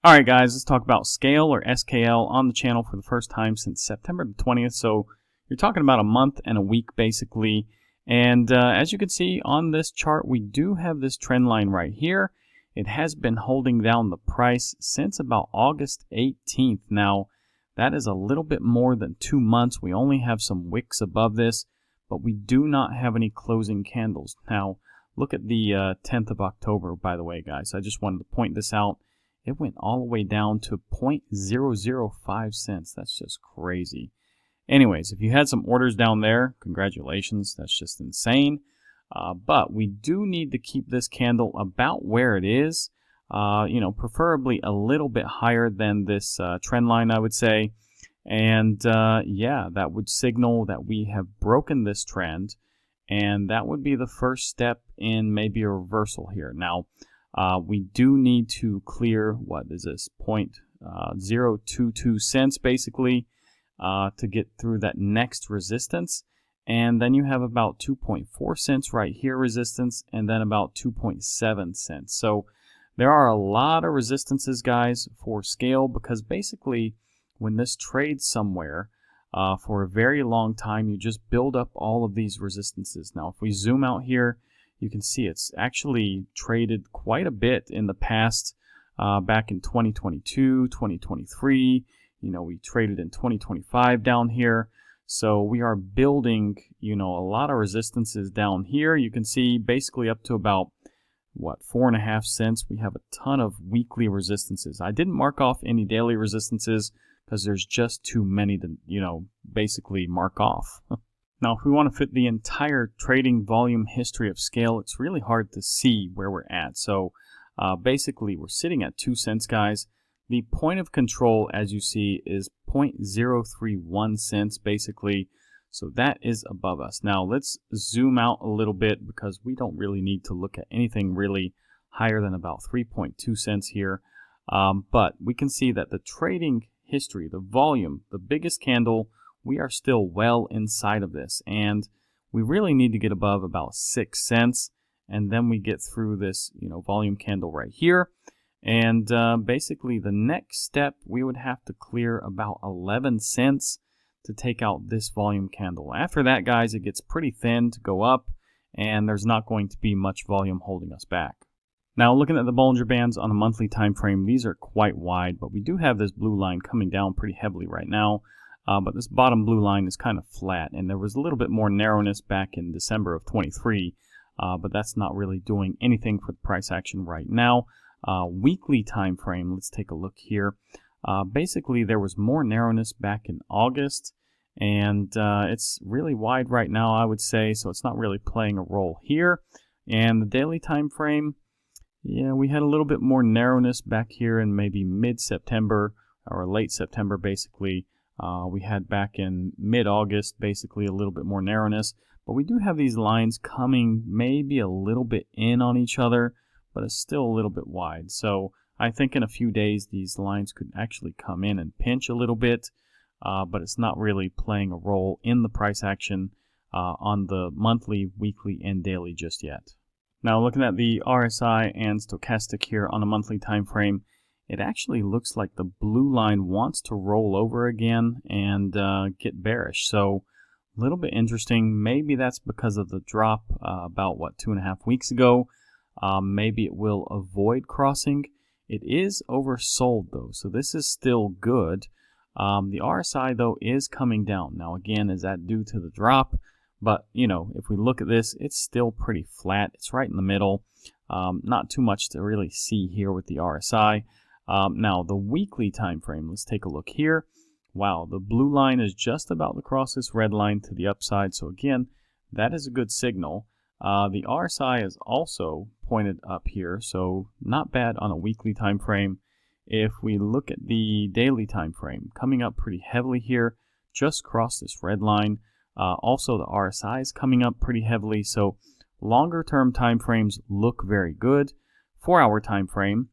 Alright guys, let's talk about Skale or SKL on the channel for the first time since September the 20th. So you're talking about a month and a week basically. And as you can see on this chart, we do have this trend line right here. It has been holding down the price since about August 18th. Now, that is a little bit more than 2 months. We only have some wicks above this, but we do not have any closing candles. Now, look at the 10th of October, by the way, guys. I just wanted to point this out. It went all the way down to 0.005 cents. That's just crazy. Anyways, if you had some orders down there, congratulations. That's just insane. But we do need to keep this candle about where it is. Preferably a little bit higher than this trend line, I would say. And yeah, that would signal that we have broken this trend. And that would be the first step in maybe a reversal here. Now, we do need to clear, what is this, 0.022 cents basically to get through that next resistance. And then you have about 2.4 cents right here resistance, and then about 2.7 cents. So there are a lot of resistances, guys, for Skale, because basically when this trades somewhere for a very long time, you just build up all of these resistances. Now, if we zoom out here, you can see it's actually traded quite a bit in the past, back in 2022, 2023. We traded in 2025 down here. So we are building, a lot of resistances down here. You can see basically up to about, 4.5 cents. We have a ton of weekly resistances. I didn't mark off any daily resistances because there's just too many to, basically mark off. Now, if we want to fit the entire trading volume history of Skale, it's really hard to see where we're at. So basically, we're sitting at 2 cents, guys. The point of control, as you see, is 0.031 cents, basically. So that is above us. Now, let's zoom out a little bit because we don't really need to look at anything really higher than about 3.2 cents here. But we can see that the trading history, the volume, the biggest candle, we are still well inside of this, and we really need to get above about 6 cents, and then we get through this, volume candle right here. And basically the next step, we would have to clear about 11 cents to take out this volume candle. After that, guys, it gets pretty thin to go up, and there's not going to be much volume holding us back. Now, looking at the Bollinger Bands on a monthly time frame, these are quite wide, but we do have this blue line coming down pretty heavily right now. But this bottom blue line is kind of flat, and there was a little bit more narrowness back in December of 23, but that's not really doing anything for the price action right now. Weekly time frame, let's take a look here. Basically, there was more narrowness back in August, and it's really wide right now, I would say, so it's not really playing a role here. And the daily time frame, yeah, we had a little bit more narrowness back here in maybe mid-September or late September, basically. We had back in mid-August basically a little bit more narrowness, but we do have these lines coming maybe a little bit in on each other, but it's still a little bit wide. So I think in a few days these lines could actually come in and pinch a little bit, but it's not really playing a role in the price action on the monthly, weekly, and daily just yet. Now, looking at the RSI and stochastic here on a monthly time frame, it actually looks like the blue line wants to roll over again and get bearish. So a little bit interesting. Maybe that's because of the drop about, 2.5 weeks ago. Maybe it will avoid crossing. It is oversold, though, so this is still good. The RSI, though, is coming down. Now, again, is that due to the drop? But, if we look at this, it's still pretty flat. It's right in the middle. Not too much to really see here with the RSI. Now, the weekly time frame, let's take a look here. Wow, the blue line is just about to cross this red line to the upside. So again, that is a good signal. The RSI is also pointed up here, so not bad on a weekly time frame. If we look at the daily time frame, coming up pretty heavily here, just crossed this red line. Also, the RSI is coming up pretty heavily, so longer term time frames look very good. 4-hour time frame.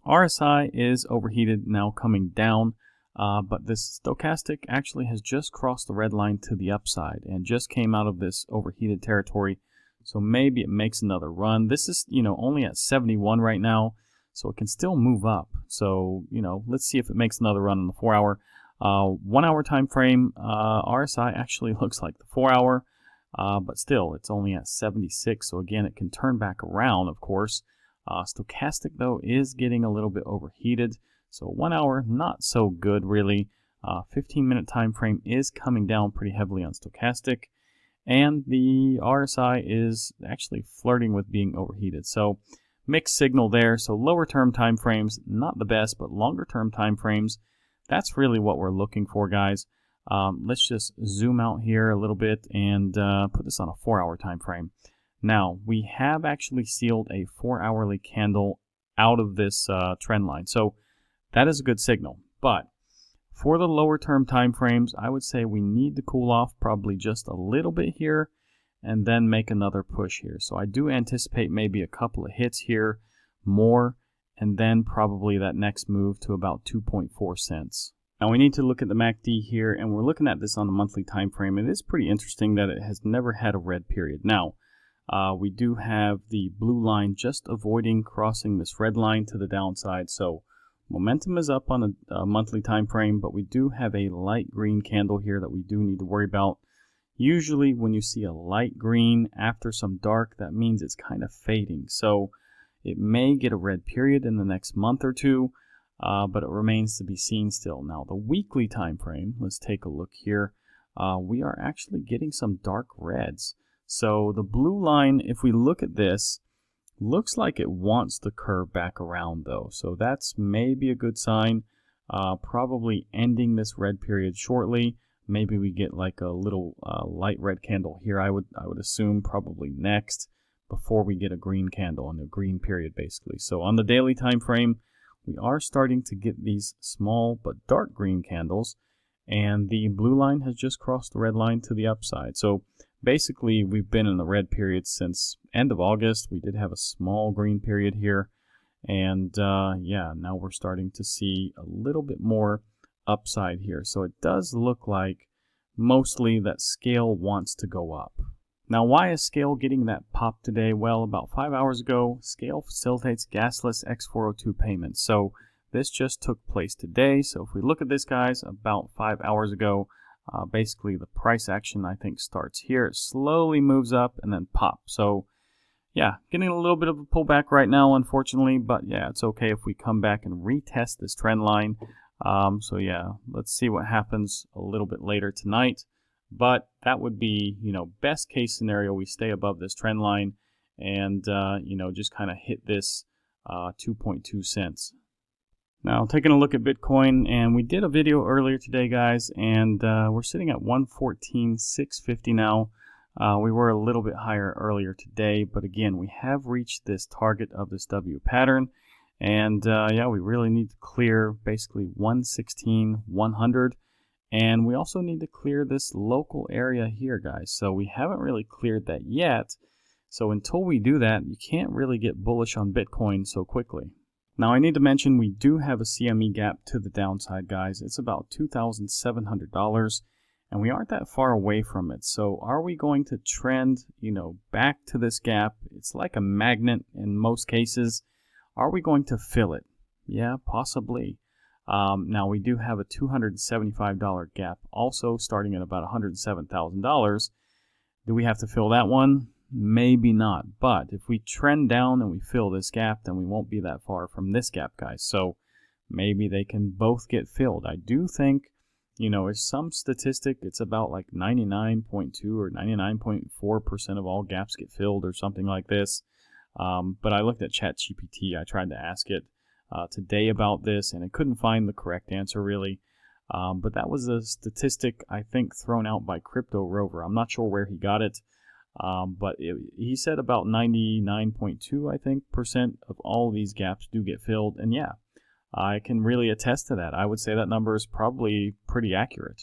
RSI is overheated, now coming down, but this stochastic actually has just crossed the red line to the upside and just came out of this overheated territory. So maybe it makes another run. This is, only at 71 right now. so it can still move up. So, you know, let's see if it makes another run in the 4 hour. 1 hour time frame, RSI actually looks like the 4 hour, but still, it's only at 76. So again, it can turn back around, of course. Stochastic, though, is getting a little bit overheated. So 1 hour, not so good, really. 15-minute time frame is coming down pretty heavily on stochastic. And the RSI is actually flirting with being overheated. So mixed signal there. So lower term time frames, not the best, but longer term time frames, that's really what we're looking for, guys. Let's just zoom out here a little bit and put this on a 4 hour time frame. Now, we have actually sealed a 4 hourly candle out of this trend line. So that is a good signal. But for the lower term time frames, I would say we need to cool off probably just a little bit here and then make another push here. So I do anticipate maybe a couple of hits here, more, and then probably that next move to about 2.4 cents. Now we need to look at the MACD here, and we're looking at this on the monthly time frame. It is pretty interesting that it has never had a red period. Now, we do have the blue line just avoiding crossing this red line to the downside. So momentum is up on a monthly time frame, but we do have a light green candle here that we do need to worry about. Usually when you see a light green after some dark, that means it's kind of fading. So it may get a red period in the next month or two, but it remains to be seen still. Now the weekly time frame, let's take a look here. We are actually getting some dark reds. So the blue line, if we look at this, looks like it wants to curve back around though, so that's maybe a good sign. Probably ending this red period shortly. Maybe we get like a little light red candle here. I would assume probably next before we get a green candle and a green period basically. So on the daily time frame, we are starting to get these small but dark green candles, and the blue line has just crossed the red line to the upside. So basically, we've been in the red period since end of August. We did have a small green period here. And yeah, now we're starting to see a little bit more upside here. So it does look like mostly that Skale wants to go up. Now, why is Skale getting that pop today? Well, about 5 hours ago, Skale facilitates gasless X402 payments. So this just took place today. So if we look at this, guys, about 5 hours ago, basically the price action, I think, starts here. It slowly moves up and then pops. So yeah, getting a little bit of a pullback right now, unfortunately, but yeah, it's okay if we come back and retest this trend line. So yeah, let's see what happens a little bit later tonight. But that would be, you know, best case scenario, we stay above this trend line and, you know, just kind of hit this 2.2 cents. Now, taking a look at Bitcoin, and we did a video earlier today, guys, and we're sitting at 114,650 now. We were a little bit higher earlier today, but again, we have reached this target of this W pattern, and yeah, we really need to clear basically 116,100, and we also need to clear this local area here, guys. So we haven't really cleared that yet. So until we do that, you can't really get bullish on Bitcoin so quickly. Now, I need to mention we do have a CME gap to the downside, guys. It's about $2,700, and we aren't that far away from it. So are we going to trend, you know, back to this gap? It's like a magnet in most cases. Are we going to fill it? Yeah, possibly. Now, we do have a $275 gap also starting at about $107,000. Do we have to fill that one? Maybe not, but if we trend down and we fill this gap, then we won't be that far from this gap, guys. So maybe they can both get filled. I do think, you know, there's some statistic, it's about like 99.2 or 99.4% of all gaps get filled or something like this. But I looked at ChatGPT. I tried to ask it today about this, and I couldn't find the correct answer really. But that was a statistic, I think, thrown out by Crypto Rover. I'm not sure where he got it. But he said about 99.2, I think, % of all these gaps do get filled. And yeah, I can really attest to that. I would say that number is probably pretty accurate.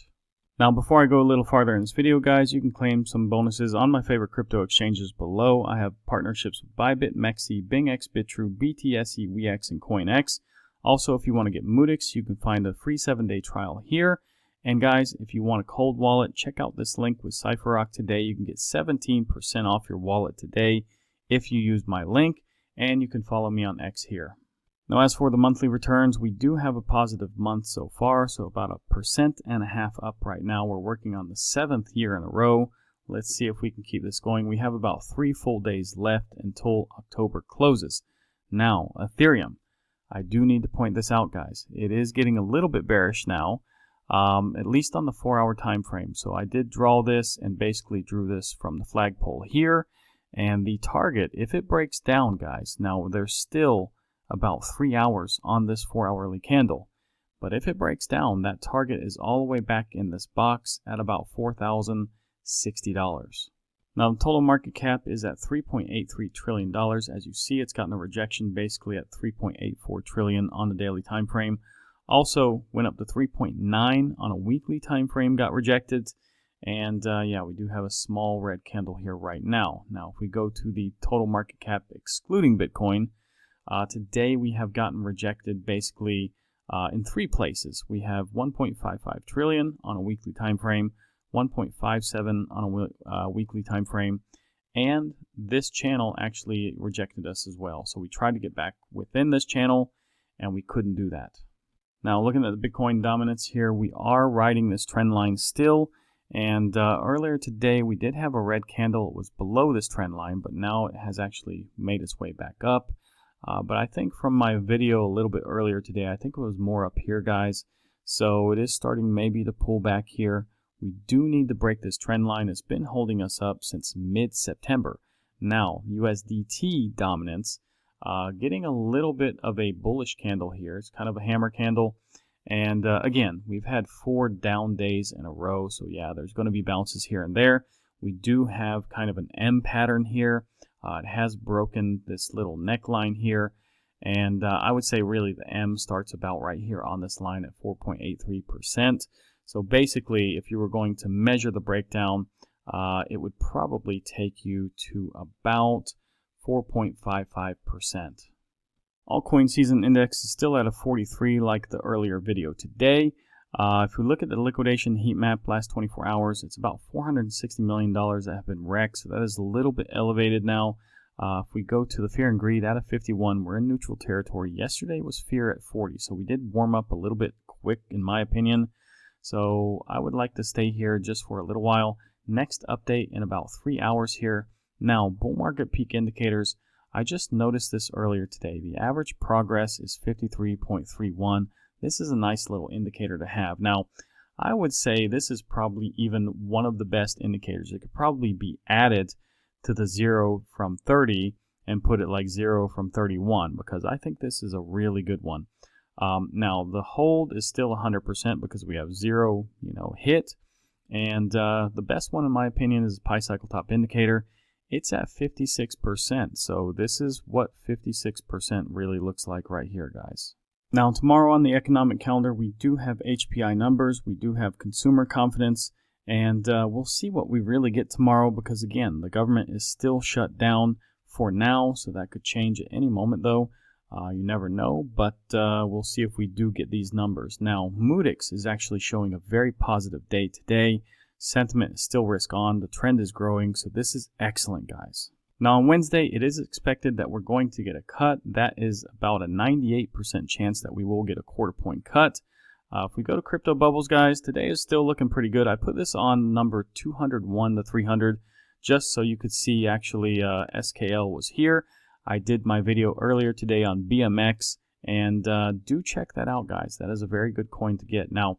Now, before I go a little farther in this video, guys, you can claim some bonuses on my favorite crypto exchanges below. I have partnerships with Bybit, MEXC, BingX, Bitrue, BTC, WEX, and CoinEx. Also, if you want to get Moodix, you can find a free 7-day trial here. And guys, if you want a cold wallet, check out this link with CypherRock today. You can get 17% off your wallet today if you use my link, and you can follow me on X here. Now, as for the monthly returns, we do have a positive month so far, so about 1.5% up right now. We're working on the 7th year in a row. Let's see if we can keep this going. We have about 3 full days left until October closes. Now, Ethereum. I do need to point this out, guys. It is getting a little bit bearish now, at least on the 4-hour time frame. So I did draw this and basically drew this from the flagpole here. And the target, if it breaks down, guys, now there's still about 3 hours on this 4-hourly candle. But if it breaks down, that target is all the way back in this box at about $4,060. Now, the total market cap is at $3.83 trillion. As you see, it's gotten a rejection basically at $3.84 trillion on the daily time frame. Also went up to 3.9 on a weekly time frame, got rejected. And yeah, we do have a small red candle here right now. Now, if we go to the total market cap excluding Bitcoin, today we have gotten rejected basically in 3 places. We have 1.55 trillion on a weekly time frame, 1.57 on a weekly time frame, and this channel actually rejected us as well. So we tried to get back within this channel, and we couldn't do that. Now, looking at the Bitcoin dominance here, we are riding this trend line still. And earlier today, we did have a red candle. It was below this trend line, but now it has actually made its way back up. But I think from my video a little bit earlier today, I think it was more up here, guys. So it is starting maybe to pull back here. We do need to break this trend line. It's been holding us up since mid-September. Now, USDT dominance, getting a little bit of a bullish candle here. It's kind of a hammer candle. And again, we've had 4 down days in a row. So yeah, there's going to be bounces here and there. We do have kind of an M pattern here. It has broken this little neckline here. And I would say really the M starts about right here on this line at 4.83%. So basically, if you were going to measure the breakdown, it would probably take you to about 4.55%. Altcoin season index is still at a 43 like the earlier video today. If we look at the liquidation heat map last 24 hours, it's about $460 million that have been wrecked. So that is a little bit elevated now. If we go to the fear and greed at a 51, we're in neutral territory. Yesterday was fear at 40, so we did warm up a little bit quick in my opinion. So I would like to stay here just for a little while. Next update in about 3 hours here. Now, bull market peak indicators. I just noticed this earlier today. The average progress is 53.31. This is a nice little indicator to have. Now, I would say this is probably even one of the best indicators. It could probably be added to the 0 from 30 and put it like 0 from 31 because I think this is a really good one. Now, the hold is still 100% because we have 0, hit. And the best one, in my opinion, is the Pi Cycle Top Indicator. It's at 56%. So this is what 56% really looks like right here, guys. Now, tomorrow on the economic calendar, we do have HPI numbers. We do have consumer confidence. And we'll see what we really get tomorrow because, again, the government is still shut down for now. So that could change at any moment, though. You never know, but we'll see if we do get these numbers. Now, Moodix is actually showing a very positive day today. Sentiment is still risk on. The trend is growing, so this is excellent, guys. Now, on Wednesday, it is expected that we're going to get a cut. That is about a 98% chance that we will get a quarter-point cut. If we go to Crypto Bubbles, guys, today is still looking pretty good. I put this on number 201 to 300 just so you could see actually SKL was here. I did my video earlier today on BMX, and do check that out, guys. That is a very good coin to get. Now,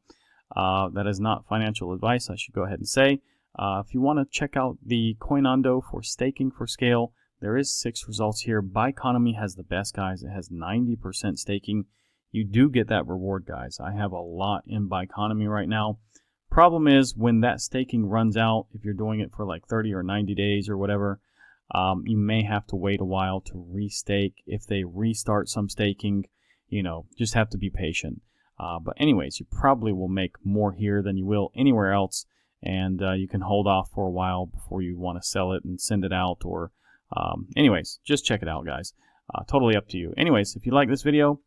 that is not financial advice, I should go ahead and say. If you want to check out the Coinondo for staking for Scale, there is 6 results here. Byeconomy has the best, guys. It has 90% staking. You do get that reward, guys. I have a lot in Byeconomy right now. Problem is, when that staking runs out, if you're doing it for like 30 or 90 days or whatever, you may have to wait a while to restake. If they restart some staking, just have to be patient. But anyways, you probably will make more here than you will anywhere else. And you can hold off for a while before you want to sell it and send it out. Or anyways, just check it out, guys. Totally up to you. Anyways, if you like this video,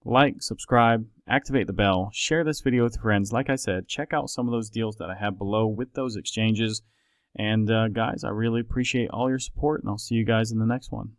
like, subscribe, activate the bell, share this video with friends. Like I said, check out some of those deals that I have below with those exchanges. And guys, I really appreciate all your support, and I'll see you guys in the next one.